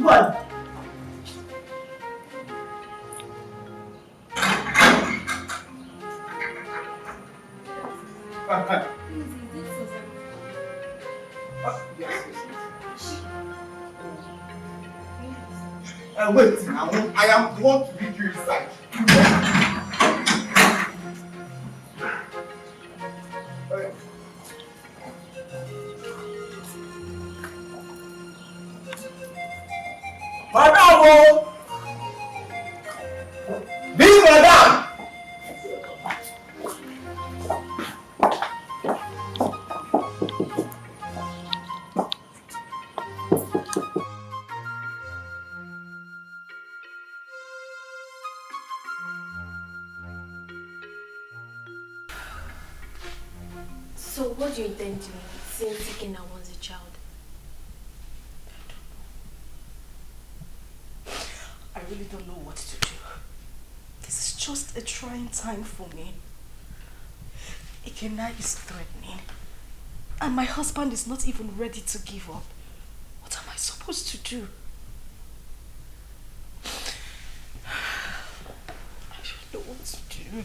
What? Wait, now I am the one to lead you inside. Madam! Be madam! So what do you intend doing since Ikena was a child? I really don't know what to do. This is just a trying time for me. Ikena is threatening. And my husband is not even ready to give up. What am I supposed to do? I don't know what to do.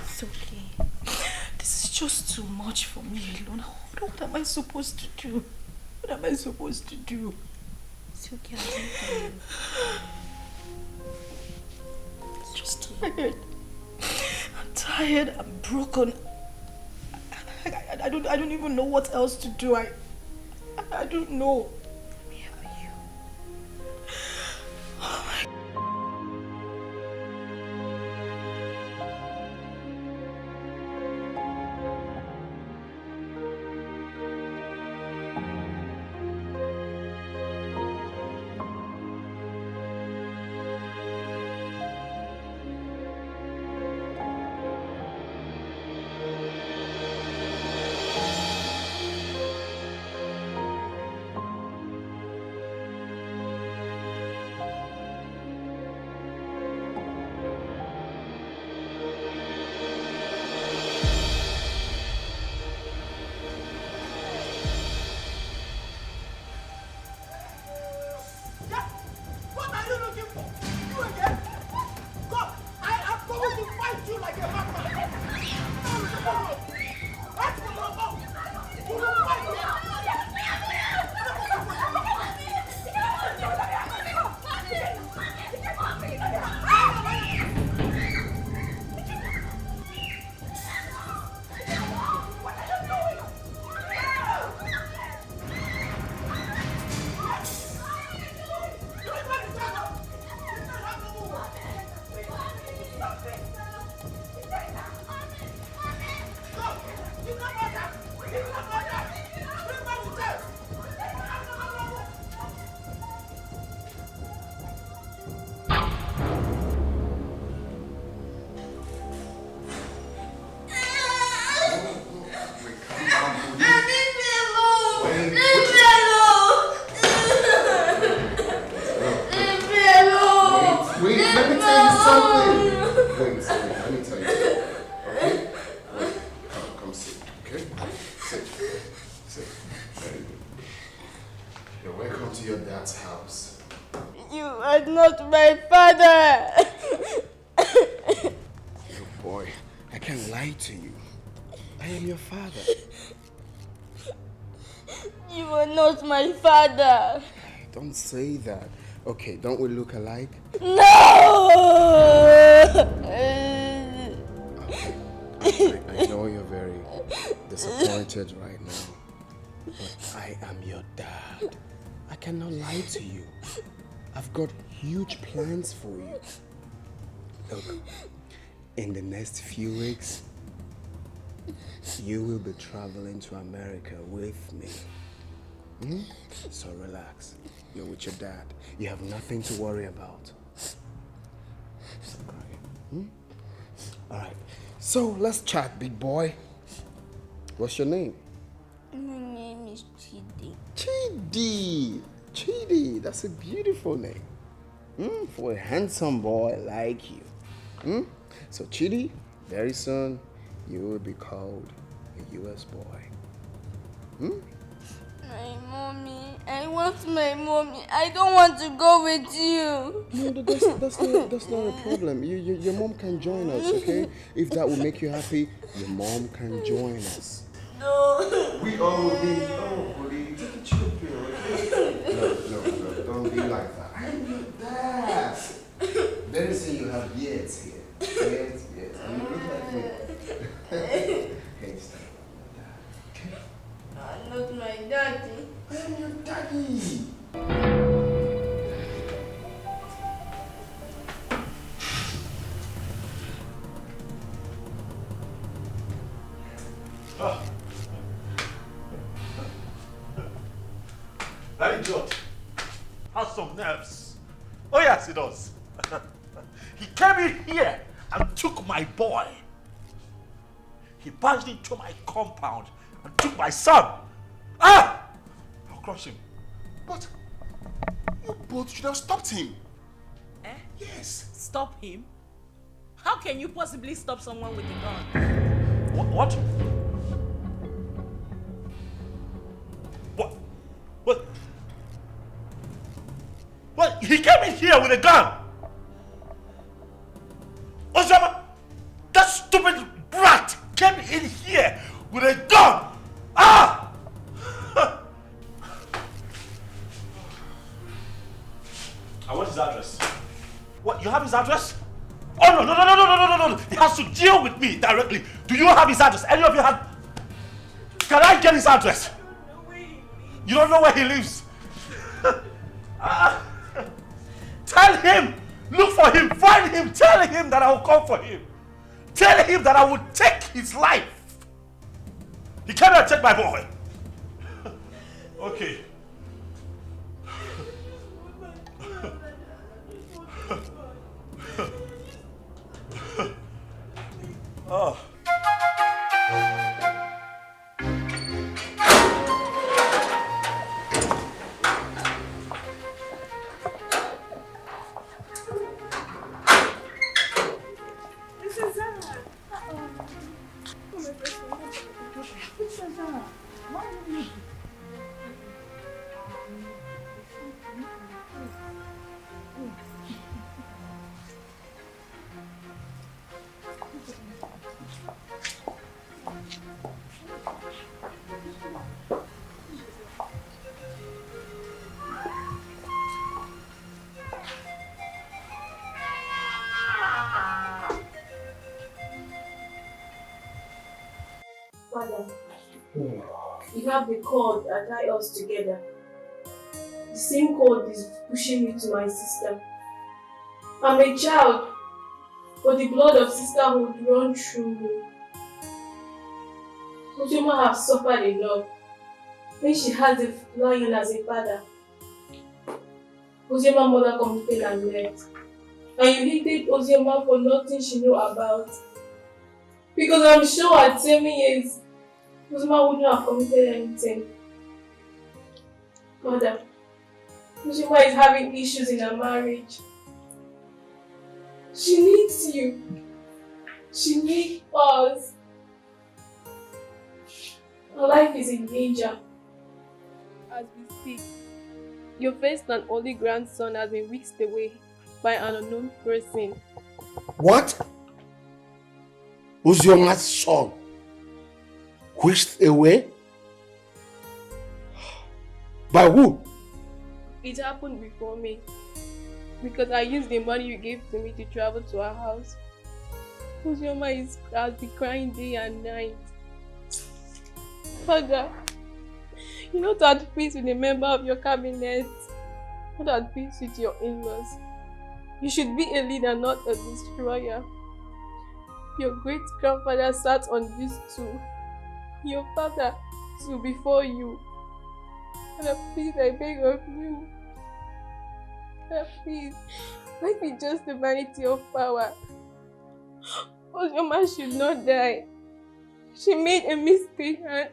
It's okay. This is just too much for me alone. What am I supposed to do? What am I supposed to do? It's okay, I'll do it for you. I'm just tired. I'm tired. I'm broken. I don't even know what else to do. I don't know. I'm here for you. Oh my Don't say that. Okay, don't we look alike? No! I know you're very disappointed right now, but I am your dad. I cannot lie to you. I've got huge plans for you. Look, in the next few weeks, you will be traveling to America with me. So relax. You're with your dad. You have nothing to worry about. Stop crying. Alright. So let's chat, big boy. What's your name? My name is Chizzy. Chizzy. Chizzy. That's a beautiful name. For a handsome boy like you. So Chizzy, very soon you will be called a US boy. My mommy, I want not my mommy. I don't want to go with you. No, that's not a problem. Your mom can join us, okay? If that will make you happy, your mom can join us. No. We all need take a chill pill, okay? No, don't be like that. I'm your dad. Very soon you have years here. Yes. And you look like me. Okay, stop. Not my daddy. I'm your daddy. That idiot has some nerves. Oh yes, he does. He came in here and took my boy. He barged into my compound and took my son. I'll crush him. But you both should have stopped him. Eh? Yes. Stop him? How can you possibly stop someone with a gun? What? What? He came in here with a gun. Osama, that stupid brat came in here with a gun. I want his address. What? You have his address? Oh no! He has to deal with me directly. Do you have his address? Any of you have? Can I get his address? You don't know where he lives. Tell him, look for him, find him, tell him that I will come for him. Tell him that I will take his life. He cannot take my boy. Okay. Oh. Father, you have the cord that ties us together. The same cord is pushing me to my sister. I'm a child, but the blood of sisterhood runs through me. Ojoma has suffered enough when she has a lion as a father. Ojoma's mother committed and left. And you hated Ojoma for nothing she knew about. Because I'm sure at 7 years, Ojoma wouldn't have committed anything. Mother, Ojoma is having issues in her marriage. She needs you. She needs us. Her life is in danger. As we speak, your first and only grandson has been whisked away by an unknown person. What? Uzioma's son whisked away? By who? It happened before me because I used the money you gave to me to travel to our house. Uzioma has been crying day and night. Father, you're not at peace with a member of your cabinet, not at peace with your in-laws. You should be a leader, not a destroyer. Your great-grandfather sat on this stool. Your father stood before you. Father, please, I beg of you. Father, please, life is just the vanity of power. Uzioma should not die. She made a mistake and...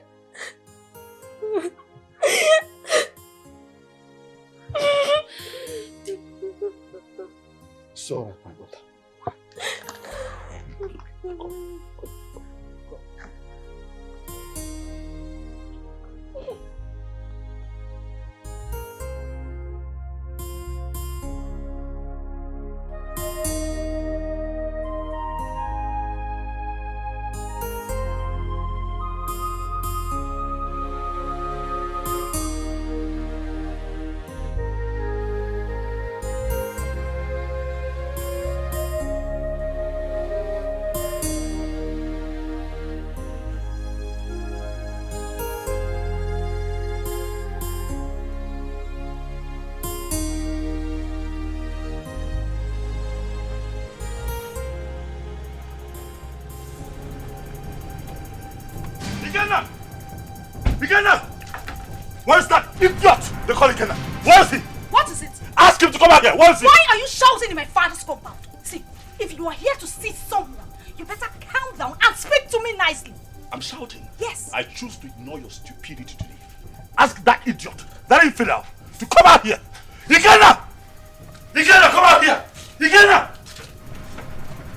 So, my daughter. Ikenna! Where's that idiot? They call Ikenna. Where is he? What is it? Ask him to come out here. Where is he? Why are you shouting in my father's compound? See, if you are here to see someone, you better calm down and speak to me nicely. I'm shouting. Yes. I choose to ignore your stupidity today. Ask that idiot, that infidel, to come out here. Ikenna! Ikenna, come out here! Ikenna!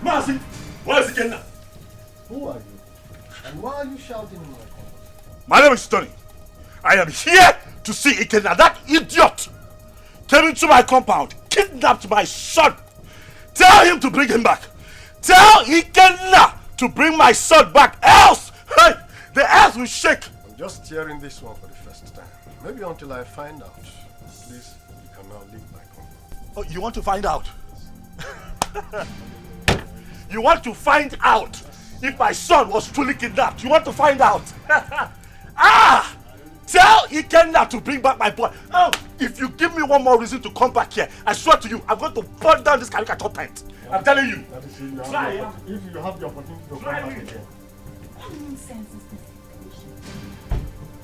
Mazi, where is Ikenna? Who are you? And why are you shouting in my compound? My name is Tony. I am here to see Ikenna. That idiot came into my compound, kidnapped my son. Tell him to bring him back. Tell Ikenna to bring my son back, else hey, the earth will shake. I'm just hearing this one for the first time. Maybe until I find out. Please, you can now leave my compound. Oh, you want to find out? You want to find out if my son was truly kidnapped? You want to find out? Ah! Tell Ikenna to bring back my boy. Oh, if you give me one more reason to come back here, I swear to you, I'm going to burn down this caricature tent. I'm telling you. That is, if you have the opportunity to come back again. What nonsense is this?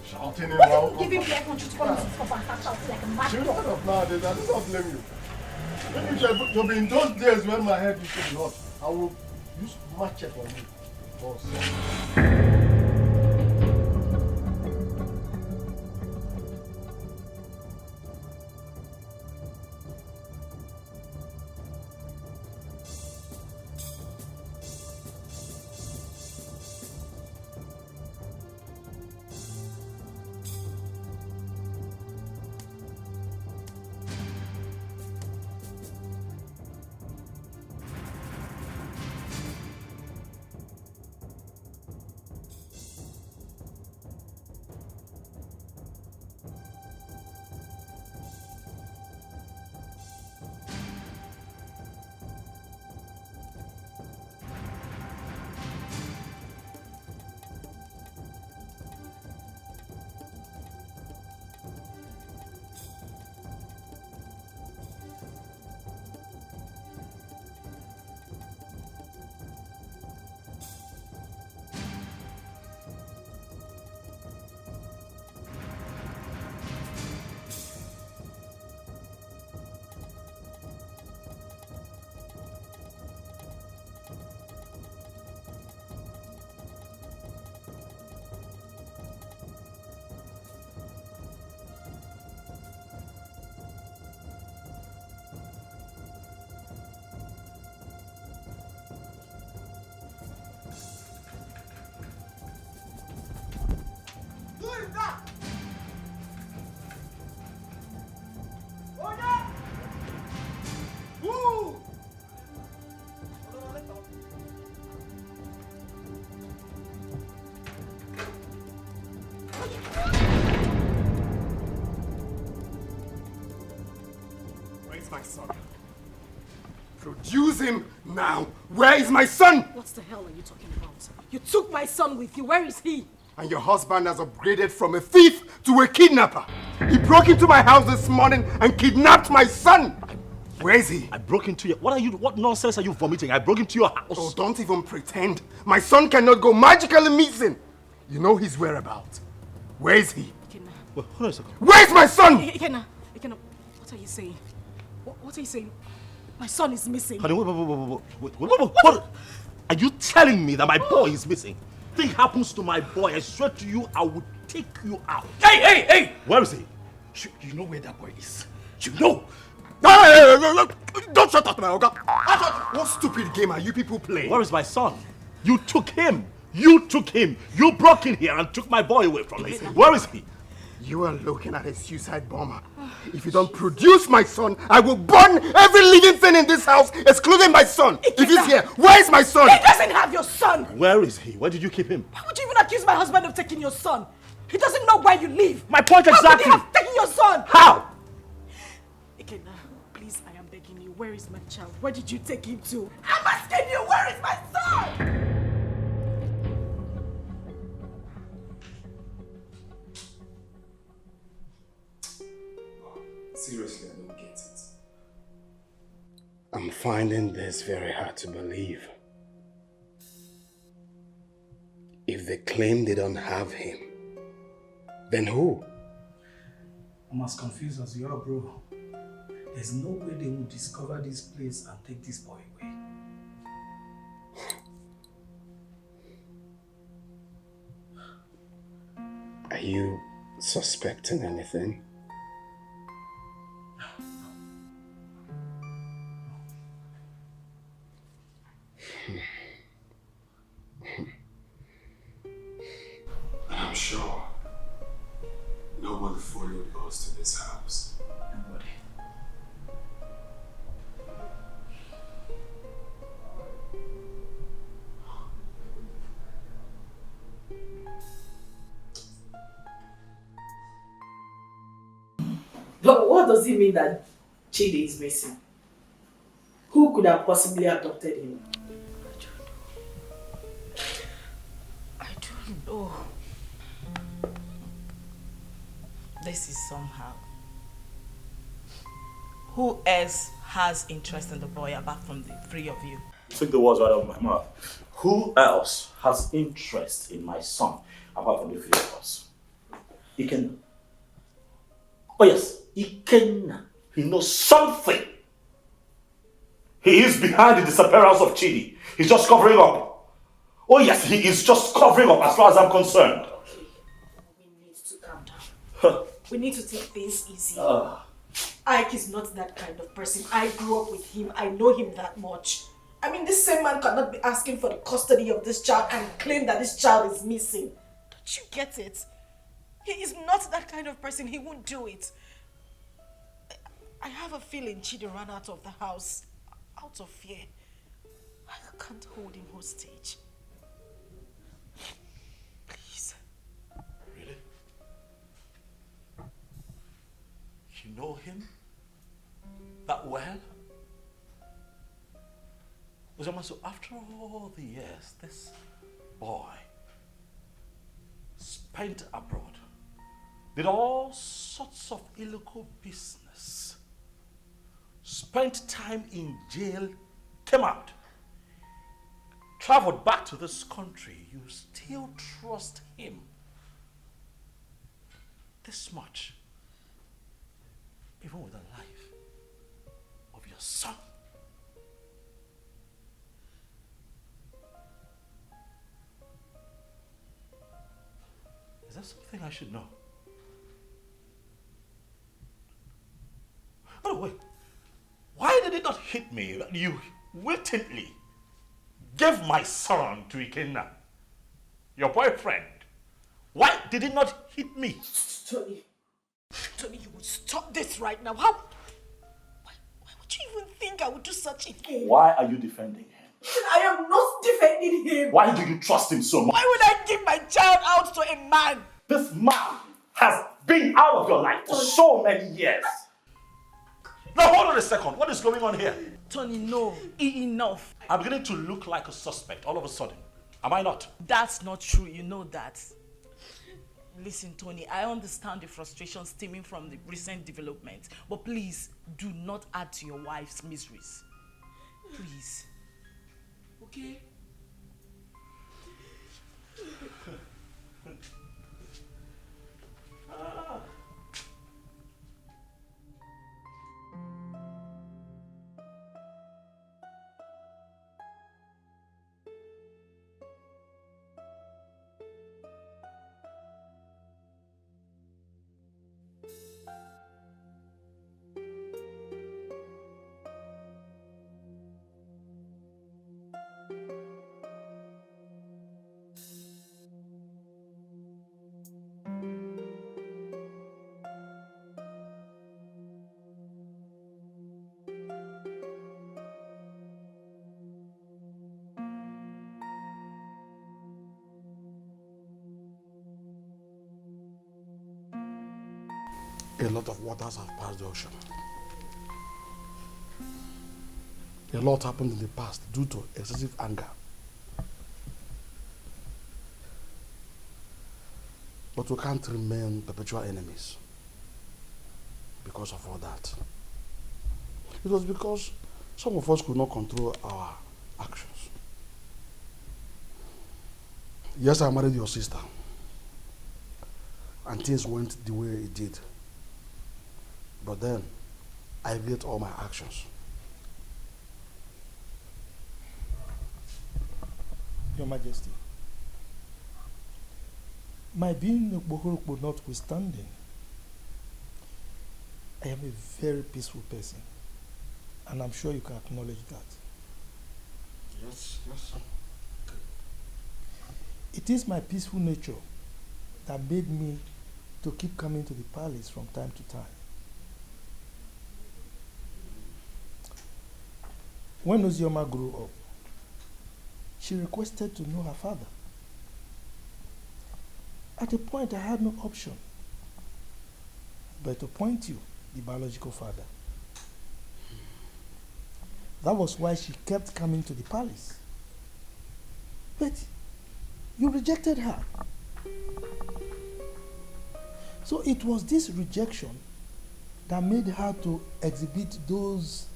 Shouting in What my if you give him the aircon to come into this compound and start shouting like a mad You dog? know nowadays, I do not blame you. Maybe it should be in those days when my head used to be hot. I will use machete on you. Boss. My son. Produce him now. Where is my son? What the hell are you talking about? You took my son with you. Where is he? And your husband has upgraded from a thief to a kidnapper. He broke into my house this morning and kidnapped my son. Where is he? I broke into your... What nonsense are you vomiting? I broke into your house. Oh, don't even pretend. My son cannot go magically missing. You know his whereabouts. Where is he? Ikenna. Wait, hold on a second. Where is my son? Ikenna, what are you saying? What are you saying? My son is missing. Honey, what? Are you telling me that my boy is missing? Thing happens to my boy, I swear to you, I will take you out. Hey! Where is he? You know where that boy is. You know. Don't shut up, my Oga. What stupid game are you people playing? Where is my son? You took him. You broke in here and took my boy away from me. Where is he? You are looking at a suicide bomber. If you don't produce my son, I will burn every living thing in this house, excluding my son. If he's here, where is my son? He doesn't have your son. Where is he? Where did you keep him? Why would you even accuse my husband of taking your son? He doesn't know where you live. My point exactly. How could he have taken your son? How? Ikenna, please, I am begging you. Where is my child? Where did you take him to? I'm asking you, where is my son? Seriously, I don't get it. I'm finding this very hard to believe. If they claim they don't have him, Then who? I'm as confused as you are, bro. There's no way they will discover this place and take this boy away. Are you suspecting anything? I'm sure no one followed us to this house. Nobody. But what does it mean that Chidi is missing? Who could have possibly adopted him? I don't know. This is somehow. Who else has interest in the boy apart from the three of you? Took the words right out of my mouth. Who else has interest in my son apart from the three of us? Ikenna. Oh yes, Ikenna. He knows something. He is behind the disappearance of Chidi. He's just covering up. Oh yes, he is just covering up as far as I'm concerned. We need to calm down. We need to take things easy. Ike is not that kind of person. I grew up with him. I know him that much. I mean, this same man cannot be asking for the custody of this child and claim that this child is missing. Don't you get it? He is not that kind of person. He won't do it. I have a feeling Chidi ran out of the house out of fear. I can't hold him hostage. Please. Really? You know him that well? So after all the years, this boy spent abroad, did all sorts of illegal business, spent time in jail, came out, traveled back to this country. You still trust him this much, even with the life of your son. Is that something I should know? By the way, why did it not hit me that you wittingly gave my son to Ikenna, your boyfriend? Why did it not hit me? Tony, You would stop this right now. Why would you even think I would do such a thing? Why are you defending him? I am not defending him. Why do you trust him so much? Why would I give my child out to a man? This man has been out of your life for so many years. Now hold on a second. What is going on here? Tony, no. Enough. I'm beginning to look like a suspect all of a sudden. Am I not? That's not true. You know that. Listen, Tony, I understand the frustration stemming from the recent development, but please do not add to your wife's miseries. Please. Okay? A lot of waters have passed the ocean. A lot happened in the past due to excessive anger. But we can't remain perpetual enemies because of all that. It was because some of us could not control our actions. Yes, I married your sister. and things went the way it did. But then, I regret all my actions. Your Majesty, my being a Bohorokbo notwithstanding, I am a very peaceful person, and I'm sure you can acknowledge that. Yes, yes. It is my peaceful nature that made me to keep coming to the palace from time to time. When Ozioma grew up, she requested to know her father. At a point, I had no option but to point you, the biological father. That was why she kept coming to the palace. But you rejected her. So it was this rejection that made her to exhibit those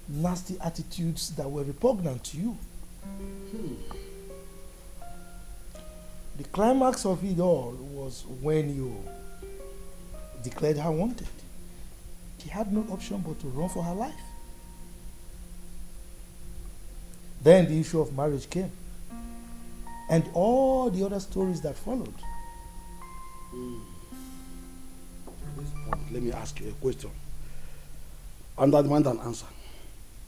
nasty attitudes that were repugnant to you. The climax of it all was when you declared her wanted. She had no option but to run for her life. Then the issue of marriage came, and all the other stories that followed. At this point, let me ask you a question. Under demand and answer.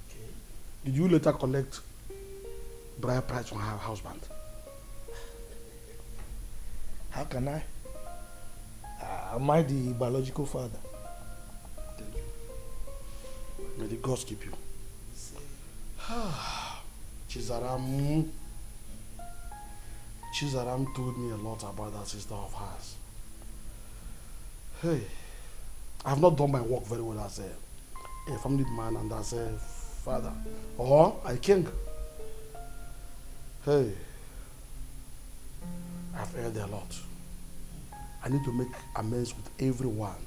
Okay. Did you later collect bride price from her husband? How can I? Am I the biological father? Thank you. May the gods keep you. Chizaram told me a lot about that sister of hers. Hey, I have not done my work very well as a family man and as a father or a king. Hey, I've erred a lot. I need to make amends with everyone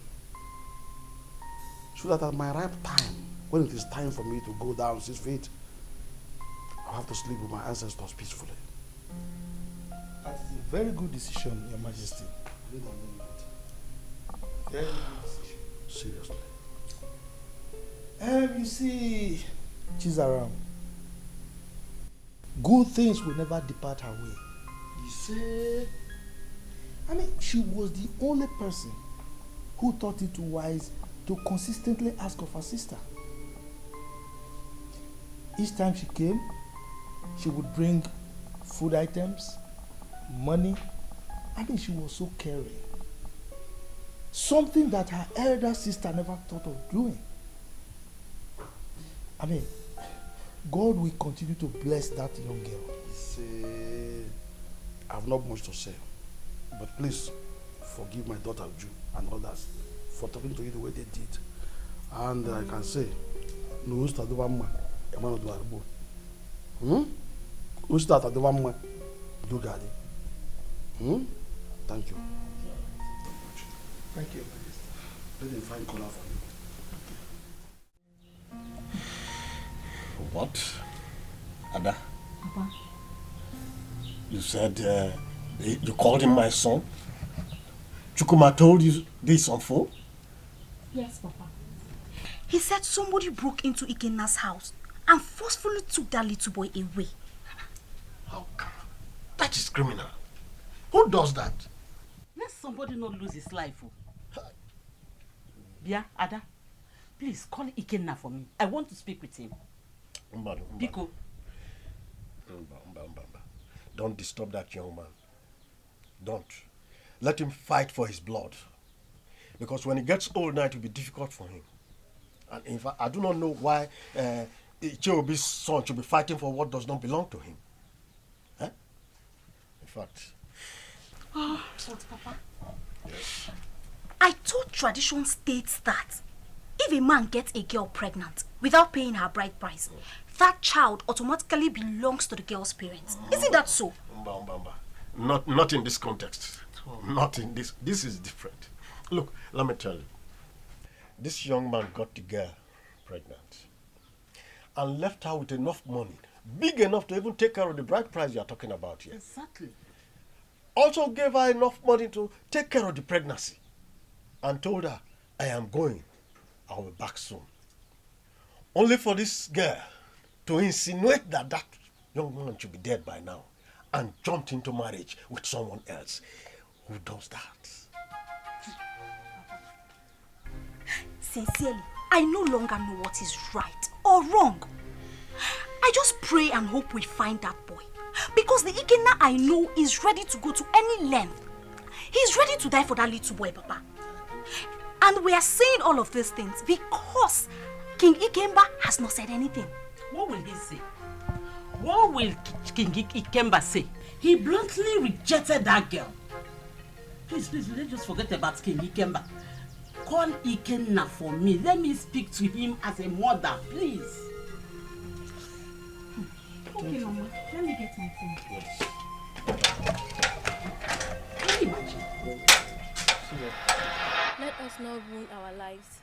so that at my ripe time, when it is time for me to go down 6 feet, I'll have to sleep with my ancestors peacefully. That is a very good decision, Your Majesty. Very good decision. Seriously. You see, Chizaram, good things will never depart her way. You say? I mean, she was the only person who thought it wise to consistently ask of her sister. Each time she came, she would bring food items, money. I mean, she was so caring. Something that her elder sister never thought of doing. I mean, God will continue to bless that young girl. See, I have not much to say, but please forgive my daughter Ju and others for talking to you the way they did. And I can say, no usta do vamma, emano do arbo. Usta do vamma, do gadi. Thank you. Thank you. Let me find color for you. What? Ada? Papa. You said you called him my son? Chukuma told you this on phone? Yes, Papa. He said somebody broke into Ikena's house and forcefully took that little boy away. How come? That is criminal. Who does that? Let somebody not lose his life. Yeah, Ada, please call Ikenna for me. I want to speak with him. Biko. Don't disturb that young man. Don't. Let him fight for his blood. Because when he gets old now, it will be difficult for him. And in fact, I do not know why Ichiobi's son should be fighting for what does not belong to him. Eh? In fact. Oh, but Papa. Yes. I thought tradition states that if a man gets a girl pregnant without paying her bride price, that child automatically belongs to the girl's parents. Isn't that so? Not in this context. Not in this. This is different. Look, let me tell you. This young man got the girl pregnant and left her with enough money, big enough to even take care of the bride price you are talking about here. Exactly. also gave her enough money to take care of the pregnancy and told her, I am going. I will be back soon. Only for this girl to insinuate that that young man should be dead by now and jumped into marriage with someone else. Who does that? Sincerely, I no longer know what is right or wrong. I just pray and hope we find that boy. Because the Ikenna I know is ready to go to any length. He's ready to die for that little boy, Papa. And we are saying all of these things because King Ikemba has not said anything. What will he say? What will King Ikemba say? He bluntly rejected that girl. Please, let's just forget about King Ikemba. Call Ikenna for me. Let me speak to him as a mother, please. Okay, Mama. Let me get my phone. Yes. Can you imagine? Let us not ruin our lives.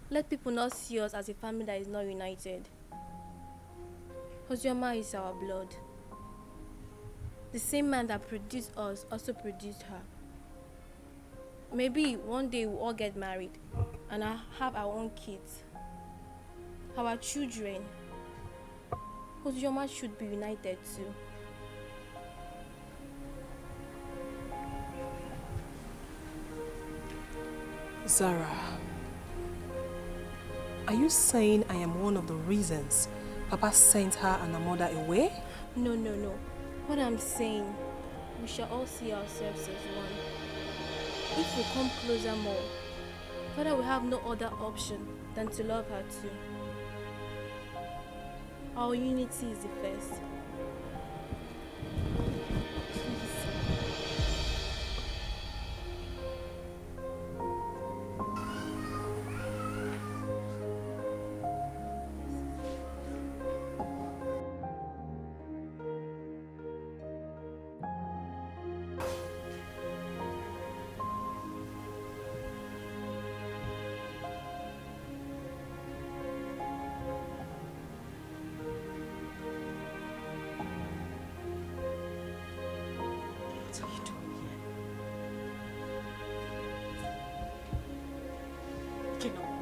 Let people not see us as a family that is not united. Ozioma is our blood. The same man that produced us also produced her. Maybe one day we'll all get married and have our own kids, our children. Ozioma should be united too. Zara, are you saying I am one of the reasons Papa sent her and her mother away? No. What I'm saying, we shall all see ourselves as one. If we come closer more, Father will have no other option than to love her too. Our unity is the first.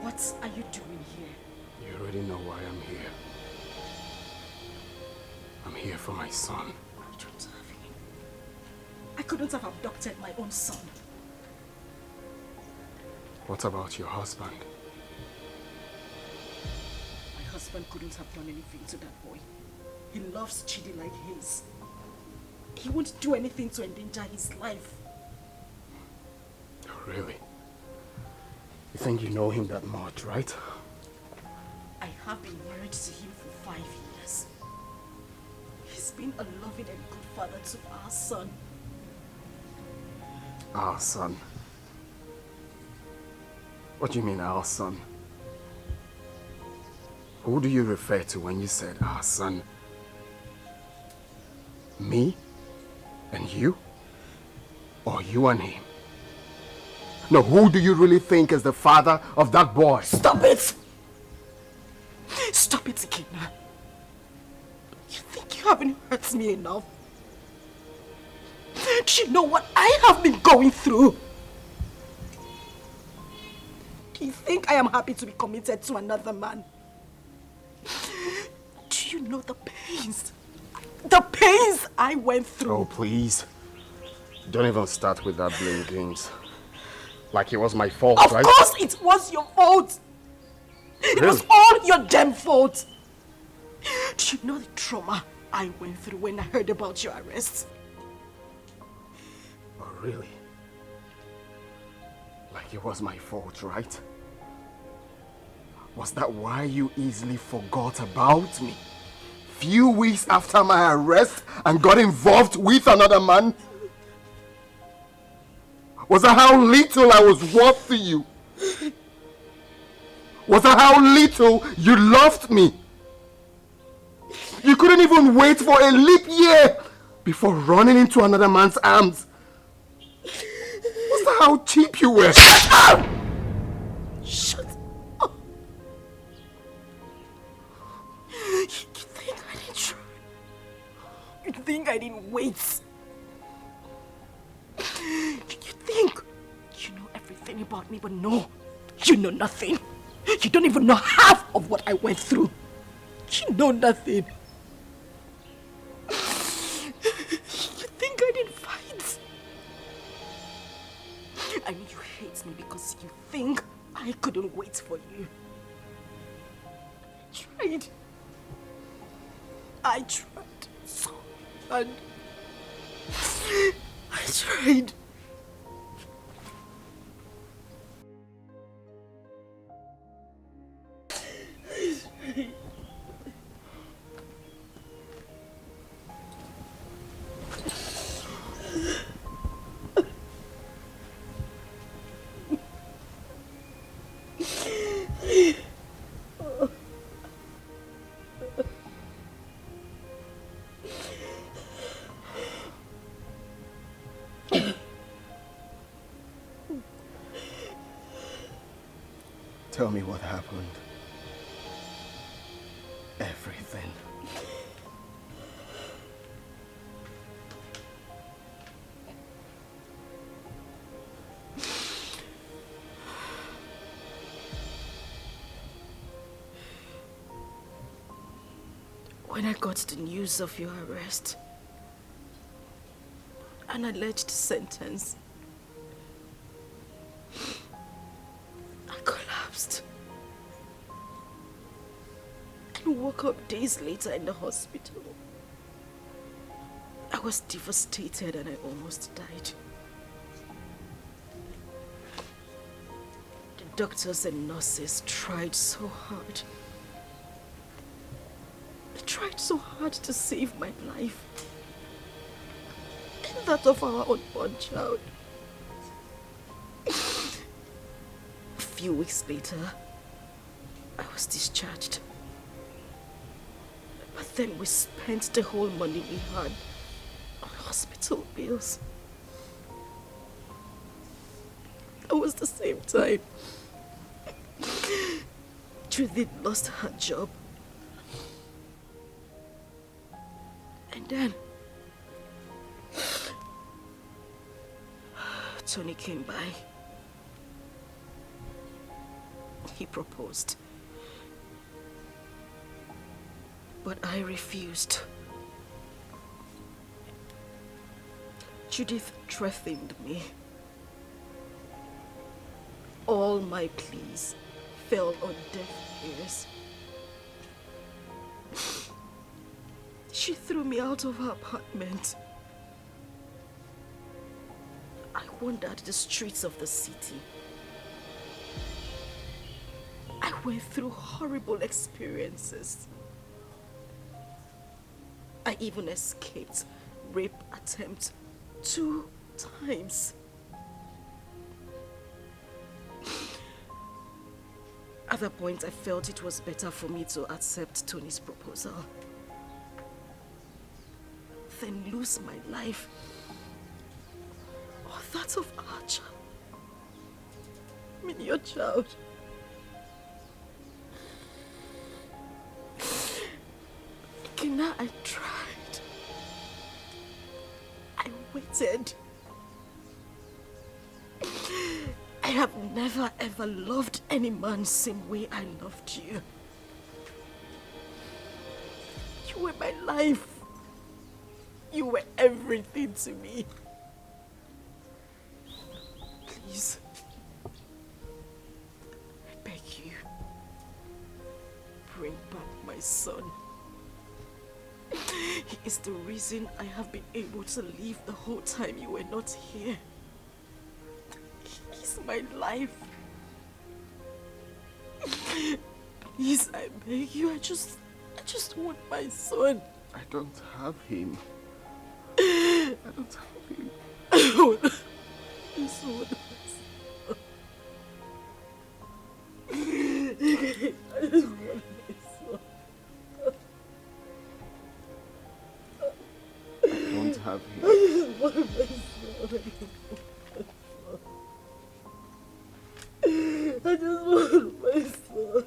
What are you doing here? You already know why I'm here. I'm here for my son. I don't have him. I couldn't have abducted my own son. What about your husband? My husband couldn't have done anything to that boy. He loves Chidi like his. He won't do anything to endanger his life. Oh, really? You think you know him that much, right? I have been married to him for 5 years. He's been a loving and good father to our son. Our son? What do you mean, our son? Who do you refer to when you said our son? Me? And you? Or you and him? No, who do you really think is the father of that boy? Stop it! Stop it, Ikenna. You think you haven't hurt me enough? Do you know what I have been going through? Do you think I am happy to be committed to another man? Do you know the pains? The pains I went through. Oh, please. Don't even start with that blame games. Like it was my fault, right? Of course it was your fault. It was all your damn fault. Do you know the trauma I went through when I heard about your arrest? Oh, really? Like it was my fault, right? Was that why you easily forgot about me? Few weeks after my arrest and got involved with another man? Was that how little I was worth to you? Was that how little you loved me? You couldn't even wait for a leap year before running into another man's arms. Was that how cheap you were? Shut up! Shut up! You think I didn't try? You think I didn't wait? me, but no, you know nothing. You don't even know half of what I went through. You know nothing. You think I didn't fight? I know you hate me because you think I couldn't wait for you. I tried so hard. I tried. Tell me what happened. Everything. When I got the news of your arrest, an alleged sentence, I collapsed and woke up days later in the hospital. I was devastated and I almost died. The doctors and nurses tried so hard. They tried so hard to save my life and that of our unborn child. A few weeks later, I was discharged. But then we spent the whole money we had on hospital bills. It was the same time Judith lost her job. And then Tony came by. He proposed. But I refused. Judith threatened me. All my pleas fell on deaf ears. She threw me out of her apartment. I wandered the streets of the city. I went through horrible experiences. I even escaped rape attempt 2 times. At that point, I felt it was better for me to accept Tony's proposal than lose my life or that of our child. I mean, your child. Kina, I tried. I waited. I have never ever loved any man same way I loved you. You were my life. You were everything to me. Please, I beg you, bring back my son. He is the reason I have been able to live the whole time you were not here. He's my life. Please, I beg you, I just want my son. I don't have him. I don't have him. I want my son. I just want my son. I don't have him. I just want my son. I just want my son.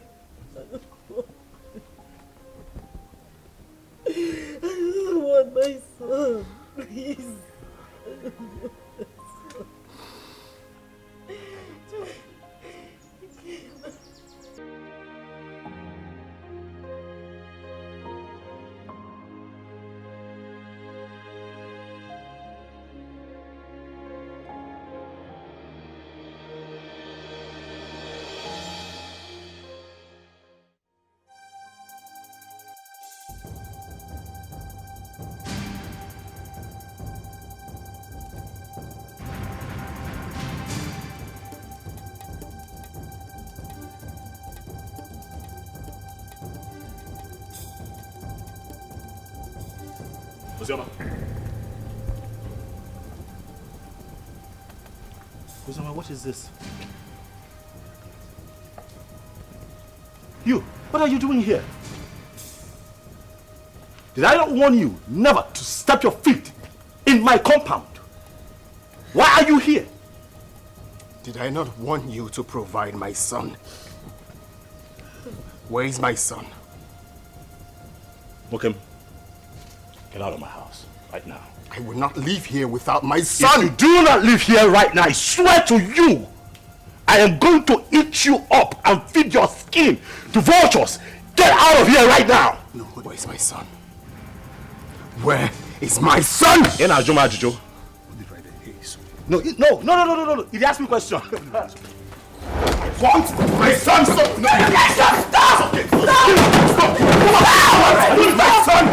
I just want my son. Please. Osioma. Osioma, what is this? You, what are you doing here? Did I not warn you never to step your feet in my compound? Why are you here? Did I not warn you to provide my son? Where is my son? Mokem, get out of my house right now. I will not leave here without my son! If you do not leave here right now, I swear to you, I am going to eat you up and feed your skin to vultures. Get out of here right now! No, where is my son? Where is my son? In Ajuma Ajujo. No, no. He asked me a question. What? My son! Stop! No! Stop! Stop! Okay. Stop! Stop! My son!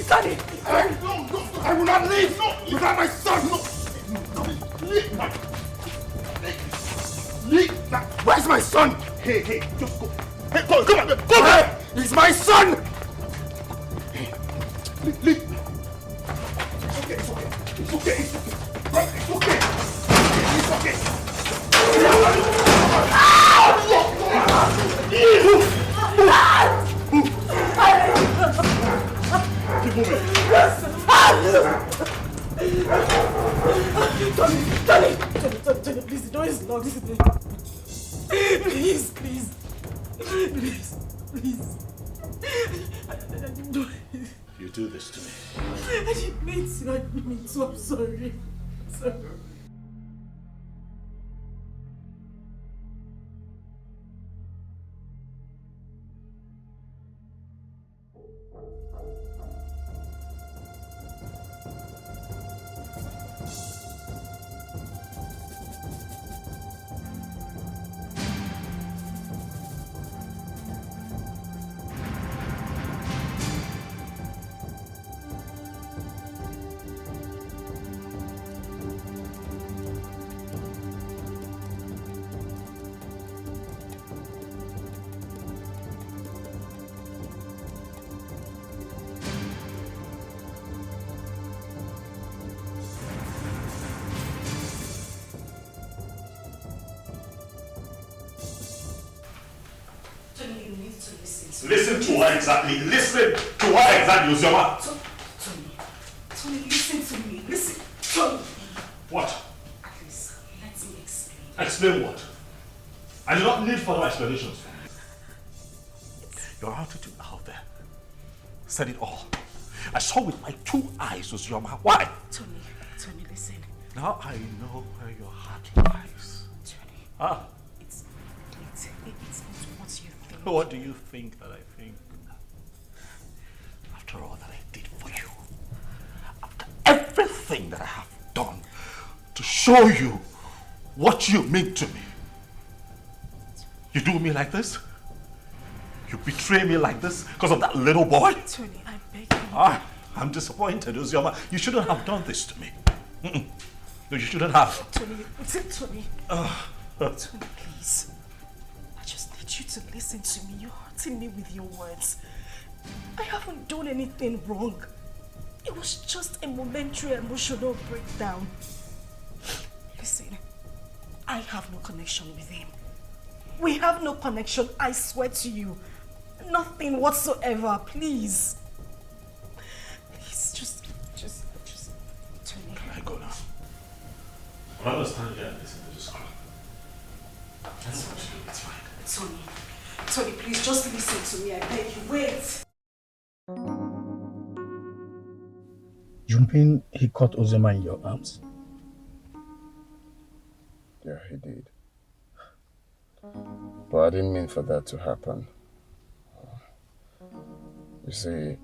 Sonny! I will not leave without my son! Where's my son? Hey, just go. Hey, come on, go back! He's my son! Leave. It's okay. It's okay. Keep moving. Tony, please, the door is locked. Please. You do this to me. I didn't mean to. I'm sorry. Listen to her exactly. Osioma. Tony, listen to me. Listen. Tony. What? At least, let me explain. Explain what? I do not need further explanations from you. Your attitude out there said it all. I saw with my 2 eyes, Osioma. Why? Tony, listen. Now I know where your heart lies. Tony. It's not what you think. What do you think that I think? After all that I did for you, after everything that I have done to show you what you mean to me, you do me like this? You betray me like this because of that little boy? Tony, I beg you. I'm disappointed, Osioma. You shouldn't have done this to me. No, you shouldn't have. Tony. Tony, please. I just need you to listen to me. You're hurting me with your words. I haven't done anything wrong. It was just a momentary emotional breakdown. Listen, I have no connection with him. We have no connection, I swear to you. Nothing whatsoever, please. Please, just, Tony. Can I go now? I understand here and listen to this call. That's what you do, it's fine. Tony, please, just listen to me, I beg you. Wait. Junping, he caught Ozema in your arms. Yeah, he did. But I didn't mean for that to happen. You see,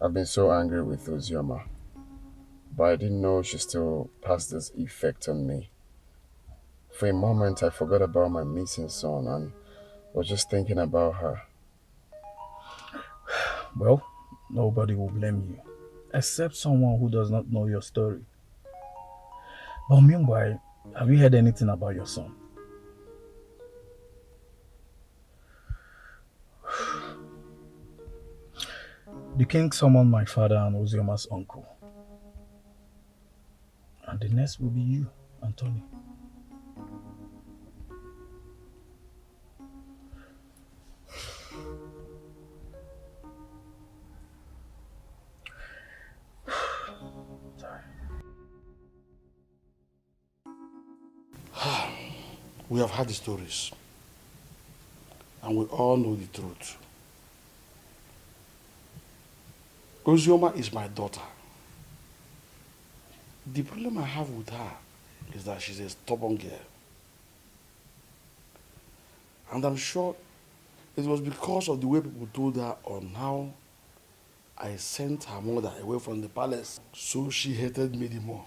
I've been so angry with Osioma, but I didn't know she still passed this effect on me. For a moment, I forgot about my missing son and was just thinking about her. Well, nobody will blame you, except someone who does not know your story. But meanwhile, have you heard anything about your son? The king summoned my father and Ozioma's uncle. And the next will be you, Anthony. We have heard the stories, and we all know the truth. Ozioma is my daughter. The problem I have with her is that she's a stubborn girl. And I'm sure it was because of the way people told her on how I sent her mother away from the palace, so she hated me the more.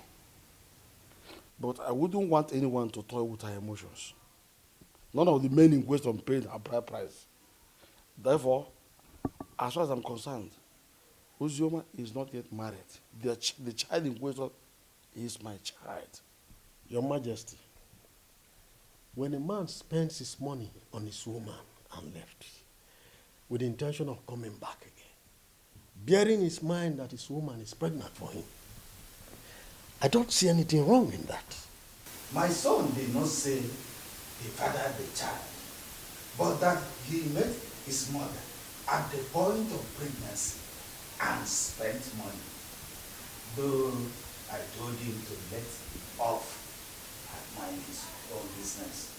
But I wouldn't want anyone to toy with her emotions. None of the men in question paid her bride price. Therefore, as far as I'm concerned, Ozioma is not yet married. The child in question is my child. Your Majesty, when a man spends his money on his woman and left, with the intention of coming back again, bearing in his mind that his woman is pregnant for him, I don't see anything wrong in that. My son did not say he fathered the child, but that he met his mother at the point of pregnancy and spent money. Though I told him to let off and mind his own business.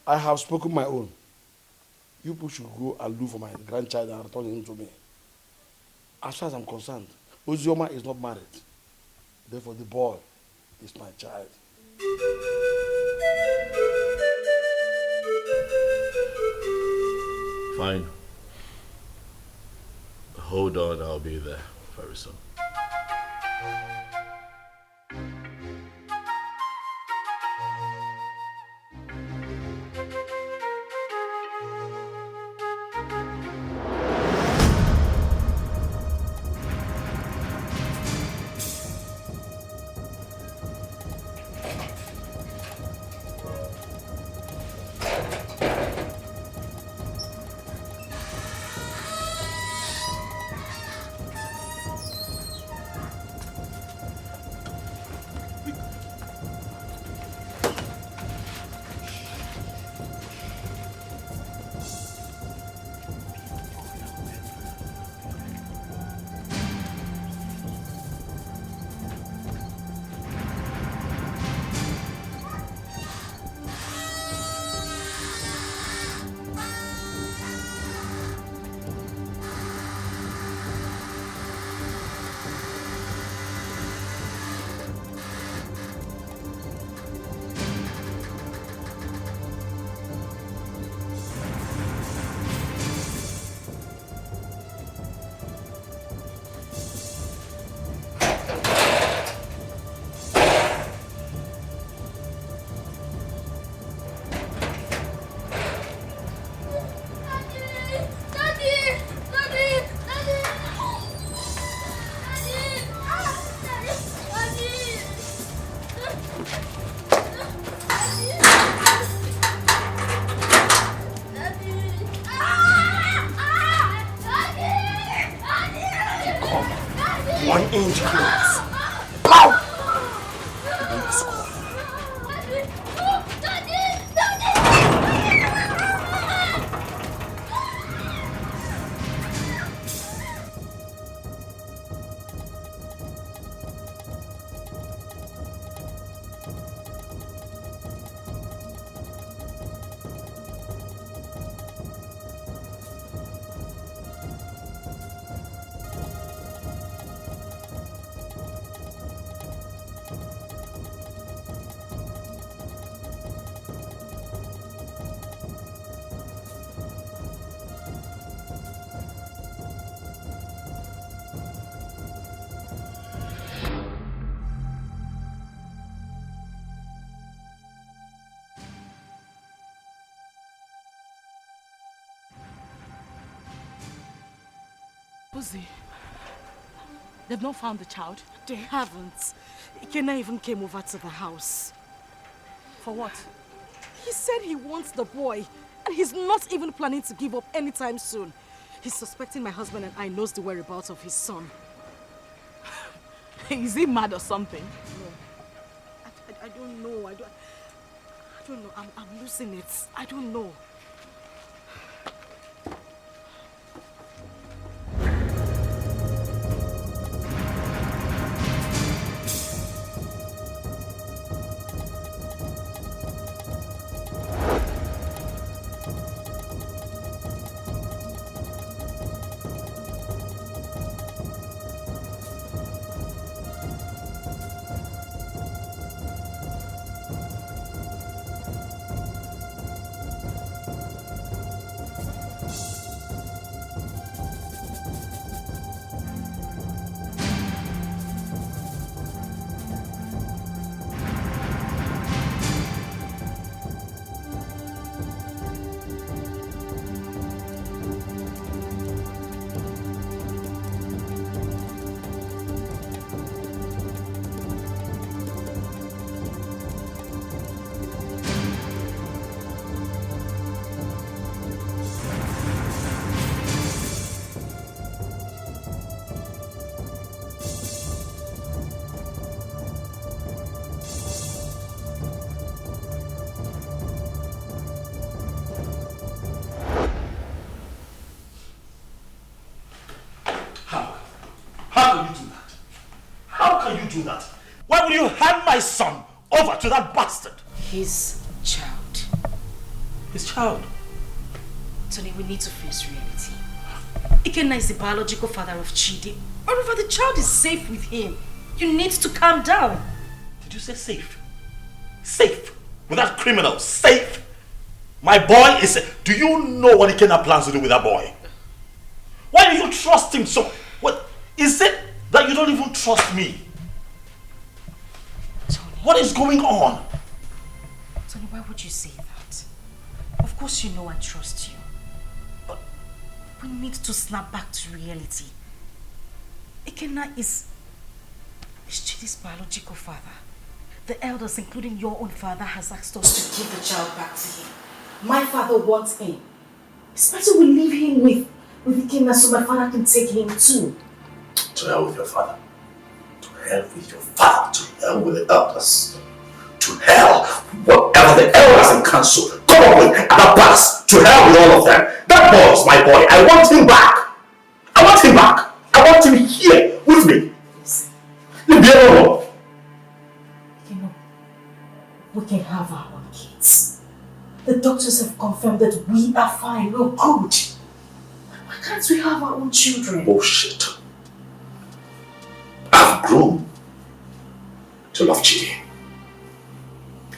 I have spoken my own. You people should go and look for my grandchild and return him to me. As far as I'm concerned, Ozioma is not married. Therefore, the boy is my child. Fine. Hold on, I'll be there very soon. Uzi, they've not found the child? They haven't. Ikena even came over to the house. For what? He said he wants the boy, and he's not even planning to give up anytime soon. He's suspecting my husband and I knows the whereabouts of his son. Is he mad or something? No. I don't know. I don't know. I'm losing it. I don't know. Do that? Why would you hand my son over to that bastard? His child. His child? Tony, we need to face reality. Ikenna is the biological father of Chidi. Moreover, the child is safe with him. You need to calm down. Did you say safe? Safe? With that criminal? Safe? My boy is safe. Do you know what Ikenna plans to do with that boy? Why do you trust him so? What is it that you don't even trust me? What is going on? Tony, why would you say that? Of course you know I trust you. But we need to snap back to reality. Ikenna is Chidi's biological father. The elders, including your own father, has asked us to give the child back to him. My father wants him. It's better we leave him with Ikenna so my father can take him too. To hell with your father. To hell with your father. To hell with the elders. To hell, whatever the elders in council come up with at the past. To hell with all of them. That boy is my boy. I want him back. I want him back. I want him here with me. Listen. Leave me alone. We can have our own kids. The doctors have confirmed that we are fine, we're good. Why can't we have our own children? Bullshit. I've grown to love Chidi.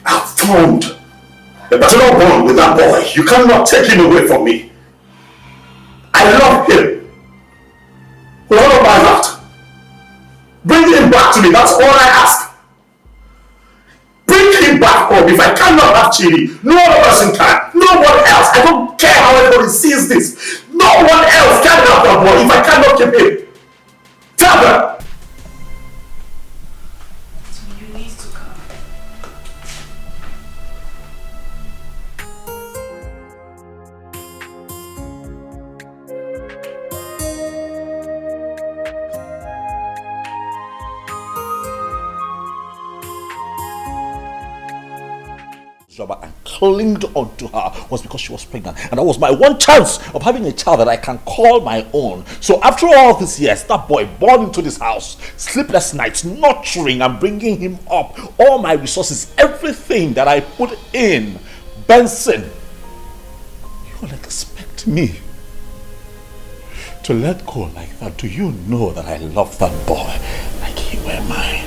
I've formed a paternal bond with that boy. You cannot take him away from me. I love him with all of my heart. Bring him back to me, that's all I ask. Bring him back home. If I cannot have Chidi, no other person can. No one else. I don't care how everybody sees this. No one else can have that boy if I cannot keep him. Tell them. And clinged onto her was because she was pregnant, and that was my one chance of having a child that I can call my own. So after all these years, that boy born into this house, sleepless nights, nurturing and bringing him up, all my resources, everything that I put in, Benson, you will expect me to let go like that? Do you know that I love that boy like he were mine?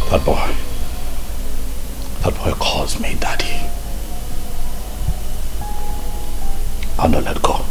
That boy calls me daddy. I'll not let go.